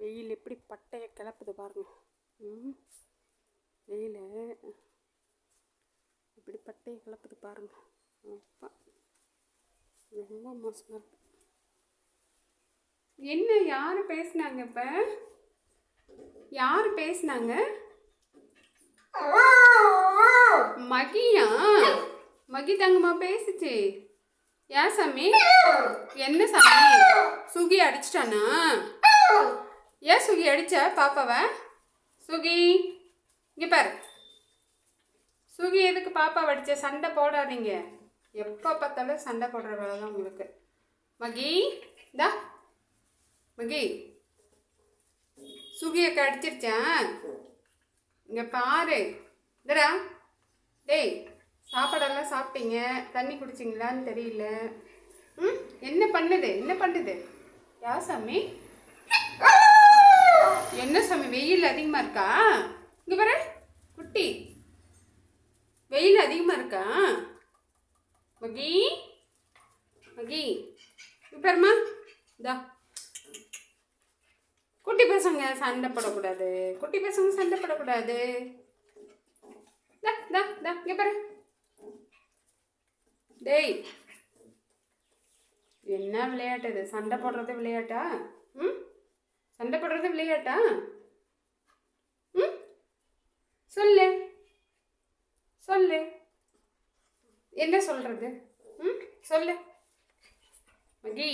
வெயில் எப்படி பட்டையை கிளப்புது பாருங்க. வெயில் எப்படி பட்டையை கிளப்புது பாருங்க. அப்பா ரொம்ப மோசமாக இருக்கு. என்ன யார் பேசுனாங்க? இப்போ யார் பேசுனாங்க? மகியா? மகி தங்கம்மா பேசுச்சு. ஏன் சாமி? என்ன சாமி? சுகி அடிச்சிட்டானா? ஏன் சுகி அடிச்ச பாப்பாவை? சுகி இங்கே பாரு. சுகி எதுக்கு பாப்பாவை அடிச்ச? சண்டை போடாதீங்க. எப்போ பார்த்தாலும் சண்டை போடுற வேலை தான் உங்களுக்கு. மகி தா மகி, சுகியக்கா அடிச்சிருச்சேன். இங்கே பாரு. இதடா டேய், சாப்பாடெல்லாம் சாப்பிட்டீங்க, தண்ணி குடிச்சிங்களான்னு தெரியல. என்ன பண்ணுது? என்ன பண்ணுது? யா சாமி? என்ன சாமி, வெயில் அதிகமாக இருக்கா? இங்கே பாரு குட்டி, வெயில் அதிகமாக இருக்கா? மகி மகி பாருமா. இதா குட்டி பசங்க சண்டை போடக்கூடாது. குட்டி பசங்க சண்டை போடக்கூடாது. இங்கே பாரு. டேய், என்ன விளையாட்டு இது? சண்டை போடுறது விளையாட்டா? சண்டை போடுறது விளையாட்டா? சொல்லு சொல்லு, என்ன சொல்றது? சொல்லு மகி.